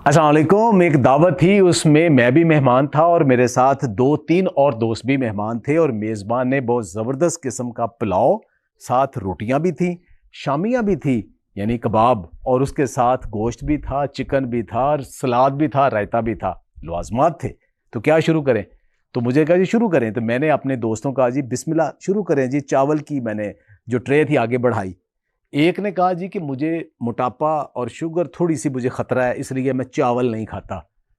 अस्सलाम वालेकुम। एक दावत थी, उसमें मैं भी मेहमान था और मेरे साथ 2-3 और दोस्त भी मेहमान थे और मेज़बान ने बहुत ज़बरदस्त किस्म का पुलाव, साथ रोटियां भी थी, शामियां भी थी यानी कबाब, और उसके साथ गोश्त भी था, चिकन भी था, सलाद भी था, रायता भी था। लवाजमात थे। तो क्या शुरू करें? तो मुझे कहा जी शुरू करें। तो मैंने अपने दोस्तों का जी बिस्मिल्लाह शुरू करें जी। चावल की मैंने जो ट्रे थी आगे बढ़ाई। एक ने कहा जी कि मुझे मोटापा और शुगर थोड़ी सी मुझे ख़तरा है, इसलिए मैं चावल नहीं खाता।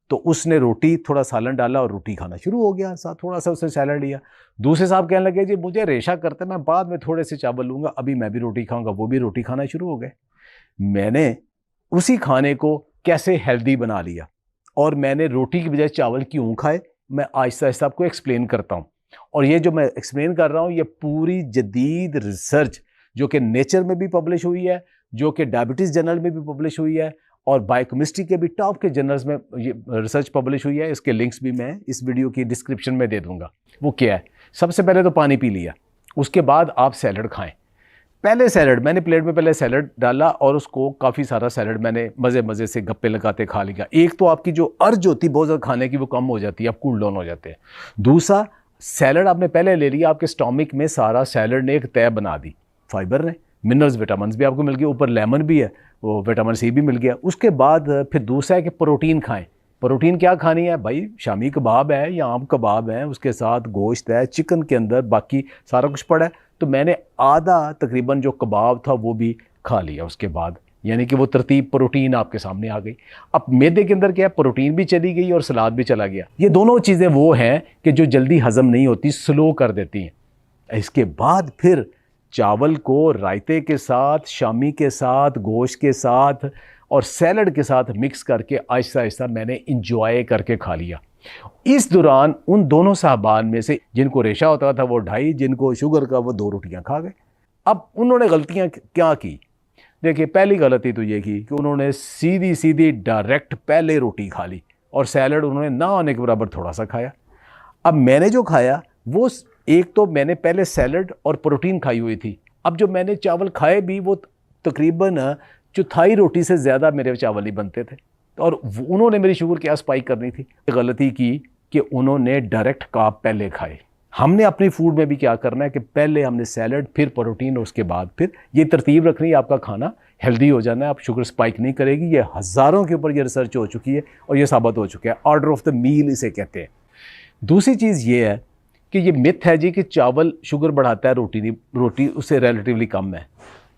तो उसने रोटी, थोड़ा सालन डाला और रोटी खाना शुरू हो गया, साथ थोड़ा सा उसने सैलड लिया। दूसरे साहब कहने लगे जी मुझे रेशा करता है, मैं बाद में थोड़े से चावल लूँगा, अभी मैं भी रोटी खाऊंगा। वो भी रोटी खाना शुरू हो गए। मैंने उसी खाने को कैसे हेल्दी बना लिया और मैंने रोटी की बजाय चावल क्यों खाए, मैं आहिस्ता आहिस्ता आपको एक्सप्लेन करता हूँ। और ये जो मैं एक्सप्लेन कर रहा हूँ, ये पूरी जदीद रिसर्च जो कि नेचर में भी पब्लिश हुई है, जो कि डायबिटीज़ जर्नल में भी पब्लिश हुई है, और बायोकेमिस्ट्री के भी टॉप के जर्नल्स में ये रिसर्च पब्लिश हुई है। इसके लिंक्स भी मैं इस वीडियो की डिस्क्रिप्शन में दे दूंगा। वो क्या है? सबसे पहले तो पानी पी लिया, उसके बाद आप सैलड खाएं। पहले सैलड मैंने प्लेट में पहले सैलड डाला और उसको काफ़ी सारा सैलड मैंने मज़े मज़े से गप्पे लगाते खा लिया। एक तो आपकी जो अर्ज होती है बहुत ज़्यादा खाने की वो कम हो जाती है, आप कूल डाउन हो जाते हैं। दूसरा, सैलड आपने पहले ले लिया, आपके स्टोमिक में सारा सैलड ने एक तय बना दी, फाइबर ने, मिनरल्स विटामिन भी आपको मिल गया, ऊपर लेमन भी है, वो विटामिन सी भी मिल गया। उसके बाद फिर दूसरा है कि प्रोटीन खाएं। प्रोटीन क्या खानी है भाई? शामी कबाब है या आम कबाब है, उसके साथ गोश्त है, चिकन के अंदर बाकी सारा कुछ पड़ा है। तो मैंने आधा तकरीबन जो कबाब था वो भी खा लिया उसके बाद, यानी कि वो तरतीब प्रोटीन आपके सामने आ गई। अब मैदे के अंदर क्या है, प्रोटीन भी चली गई और सलाद भी चला गया। ये दोनों चीज़ें वो हैं कि जो जल्दी हजम नहीं होती, स्लो कर देती हैं। इसके बाद फिर चावल को रायते के साथ, शामी के साथ, गोश्त के साथ और सैलड के साथ मिक्स करके आहिस्ता आहिस्ता मैंने इंजॉय करके खा लिया। इस दौरान उन दोनों साहबान में से जिनको रेशा होता था वो 2.5, जिनको शुगर का वो 2 रोटियां खा गए। अब उन्होंने गलतियां क्या की? देखिए, पहली गलती तो ये की कि उन्होंने सीधी सीधी डायरेक्ट पहले रोटी खा ली और सैलड उन्होंने ना होने के बराबर थोड़ा सा खाया। अब मैंने जो खाया वो, एक तो मैंने पहले सैलड और प्रोटीन खाई हुई थी। अब जो मैंने चावल खाए भी वो तकरीबन चौथाई रोटी से ज़्यादा मेरे चावल ही बनते थे और उन्होंने मेरी शुगर क्या स्पाइक करनी थी। गलती की कि उन्होंने डायरेक्ट कार्ब पहले खाए। हमने अपनी फूड में भी क्या करना है कि पहले हमने सैलड, फिर प्रोटीन और उसके बाद फिर ये तरतीब रखनी है। आपका खाना हेल्दी हो जाना है, आप शुगर स्पाइक नहीं करेगी। ये हज़ारों के ऊपर ये रिसर्च हो चुकी है और ये साबित हो चुका है। ऑर्डर ऑफ द मील इसे कहते हैं। दूसरी चीज़ ये है कि ये मिथ है जी कि चावल शुगर बढ़ाता है, रोटी नहीं, रोटी उससे रिलेटिवली कम है।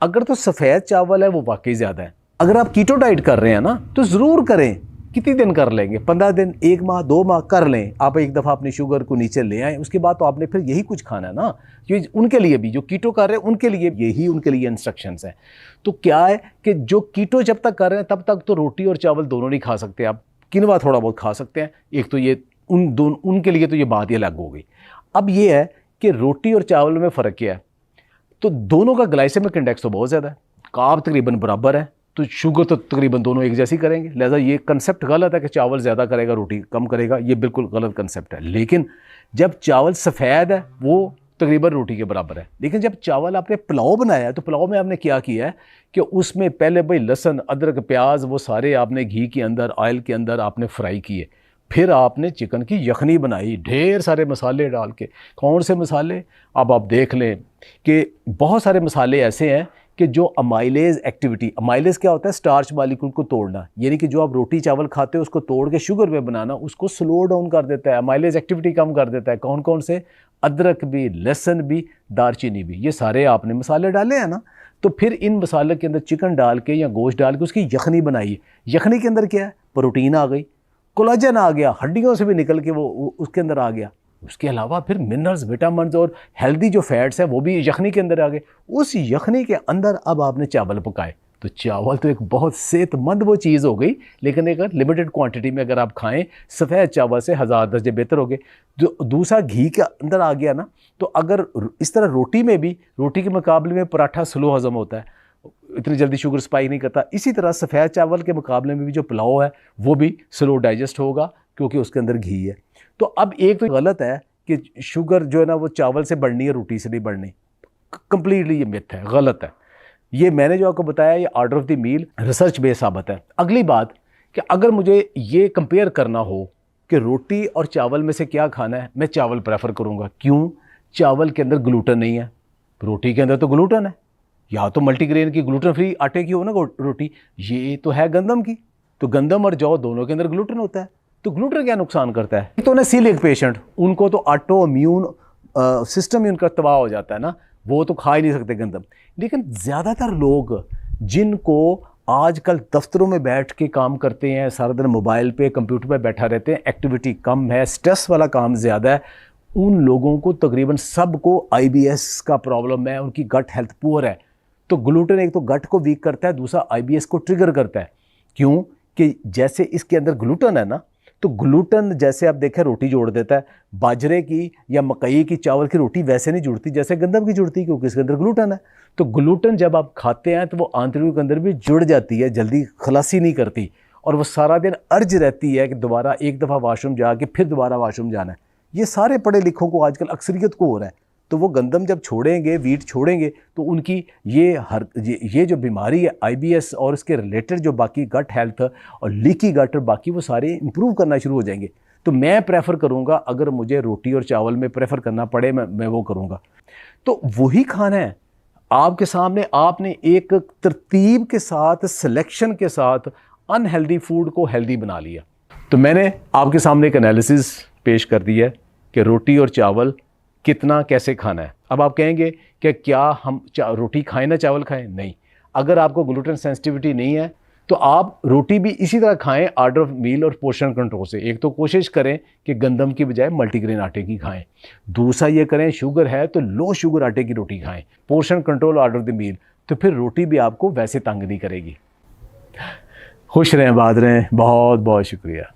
अगर तो सफ़ेद चावल है वो वाकई ज़्यादा है। अगर आप कीटो डाइट कर रहे हैं ना तो ज़रूर करें। कितनी दिन कर लेंगे? 15 दिन, 1 माह, 2 माह कर लें। आप एक दफ़ा अपनी शुगर को नीचे ले आएँ, उसके बाद तो आपने फिर यही कुछ खाना है ना। ये उनके लिए भी, जो कीटो कर रहे हैं उनके लिए यही उनके लिए इंस्ट्रक्शंस हैं। तो क्या है कि जो कीटो जब तक कर रहे हैं तब तक तो रोटी और चावल दोनों नहीं खा सकते आप, किनवा थोड़ा बहुत खा सकते हैं। एक तो ये उनके लिए तो ये बात ही अलग हो गई। अब ये है कि रोटी और चावल में फ़र्क क्या है? तो दोनों का ग्लाइसेमिक इंडेक्स तो बहुत ज़्यादा है, कार्ब तकरीबन बराबर है, तो शुगर तो तकरीबन दोनों एक जैसी करेंगे। लिहाजा ये कंसेप्ट गलत है कि चावल ज़्यादा करेगा रोटी कम करेगा, ये बिल्कुल गलत कंसेप्ट है। लेकिन जब चावल सफ़ेद है वो तकरीबन रोटी के बराबर है। लेकिन जब चावल आपने पुलाव बनाया है तो पुलाव में आपने क्या किया है कि उसमें पहले भाई लहसुन, अदरक, प्याज वो सारे आपने घी के अंदर, ऑयल के अंदर आपने फ्राई किए। फिर आपने चिकन की यखनी बनाई ढेर सारे मसाले डाल के। कौन से मसाले? अब आप देख लें कि बहुत सारे मसाले ऐसे हैं कि जो अमाइलेज एक्टिविटी, अमाइलेज क्या होता है? स्टार्च मॉलिक्यूल को तोड़ना, यानी कि जो आप रोटी चावल खाते हो उसको तोड़ के शुगर में बनाना, उसको स्लो डाउन कर देता है, अमाइलेज एक्टिविटी कम कर देता है। कौन कौन से? अदरक भी, लहसुन भी, दालचीनी भी, ये सारे आपने मसाले डाले हैं ना। तो फिर इन मसाले के अंदर चिकन डाल के या गोश्त डाल के उसकी यखनी बनाई। यखनी के अंदर क्या है? प्रोटीन आ गई, कोलाजन आ गया, हड्डियों से भी निकल के वो उसके अंदर आ गया। उसके अलावा फिर मिनरल्स, विटामिन और हेल्दी जो फैट्स हैं वो भी यखनी के अंदर आ गए। उस यखनी के अंदर अब आपने चावल पकाए, तो चावल तो एक बहुत सेहतमंद वो चीज़ हो गई। लेकिन एक लिमिटेड क्वांटिटी में अगर आप खाएं, सफ़ेद चावल से 1000 दर्जे बेहतर हो गए। जो दूसरा घी के अंदर आ गया ना, तो अगर इस तरह रोटी में भी, रोटी के मुकाबले में पराठा स्लो हज़म होता है, इतनी जल्दी शुगर स्पाइक नहीं करता। इसी तरह सफ़ेद चावल के मुकाबले में भी जो पुलाव है वो भी स्लो डाइजेस्ट होगा क्योंकि उसके अंदर घी है। तो अब एक तो गलत है कि शुगर जो है ना वो चावल से बढ़नी है, रोटी से नहीं बढ़नी। कंप्लीटली ये मिथ है, गलत है। ये मैंने जो आपको बताया ये order of the meal research base साबित है। अगली बात कि अगर मुझे ये कंपेयर करना हो कि रोटी और चावल में से क्या खाना है, मैं चावल प्रेफर करूँगा। क्यों? चावल के अंदर ग्लूटन नहीं है, रोटी के अंदर तो ग्लूटन है। या तो मल्टीग्रेन की ग्लूटन फ्री आटे की हो ना रोटी, ये तो है गंदम की, तो गंदम और जौ दोनों के अंदर ग्लूटन होता है। तो ग्लूटन क्या नुकसान करता है? तो ना सीलिक पेशेंट, उनको तो ऑटो इम्यून सिस्टम ही उनका तबाह हो जाता है ना, वो तो खा ही नहीं सकते गंदम। लेकिन ज़्यादातर लोग जिनको आजकल दफ्तरों में बैठ के काम करते हैं, सारा दिन मोबाइल पे कंप्यूटर पे बैठा रहते हैं, एक्टिविटी कम है, स्ट्रेस वाला काम ज़्यादा है, उन लोगों को तकरीबन सबको IBS का प्रॉब्लम है, उनकी गट हेल्थ पुअर है। तो ग्लूटेन एक तो गट को वीक करता है, दूसरा IBS को ट्रिगर करता है। क्यों? कि जैसे इसके अंदर ग्लूटेन है ना, तो ग्लूटेन जैसे आप देखें रोटी जोड़ देता है, बाजरे की या मकई की चावल की रोटी वैसे नहीं जुड़ती जैसे गंदम की जुड़ती, क्योंकि इसके अंदर ग्लूटेन है। तो ग्लूटेन जब आप खाते हैं तो वो आंतरियों के अंदर भी जुड़ जाती है, जल्दी खलासी नहीं करती, और वो सारा दिन अर्ज रहती है कि दोबारा एक दफ़ा वॉशरूम जाके फिर दोबारा वॉशरूम जाना है। ये सारे पढ़े लिखों को आजकल अक्सरियत को हो रहा है। तो वो गंदम जब छोड़ेंगे, वीट छोड़ेंगे, तो उनकी ये जो बीमारी है IBS और इसके रिलेटेड जो बाकी गट हेल्थ और लीकी गट और बाकी वो सारे इंप्रूव करना शुरू हो जाएंगे। तो मैं प्रेफर करूँगा, अगर मुझे रोटी और चावल में प्रेफर करना पड़े, मैं वो करूँगा। तो वही खाना है आपके सामने, आपने एक तरतीब के साथ, सिलेक्शन के साथ अनहेल्दी फूड को हेल्दी बना लिया। तो मैंने आपके सामने एक एनालिसिस पेश कर दी है कि रोटी और चावल कितना कैसे खाना है। अब आप कहेंगे कि क्या हम रोटी खाएं ना चावल खाएं? नहीं। अगर आपको ग्लूटेन सेंसिटिविटी नहीं है तो आप रोटी भी इसी तरह खाएं, ऑर्डर ऑफ मील और पोर्शन कंट्रोल से। एक तो कोशिश करें कि गंदम की बजाय मल्टीग्रेन आटे की खाएं, दूसरा ये करें शुगर है तो लो शुगर आटे की रोटी खाएं, portion control, order of the meal, तो फिर रोटी भी आपको वैसे तंग नहीं करेगी। खुश रहें, आबाद रहें। बहुत बहुत शुक्रिया।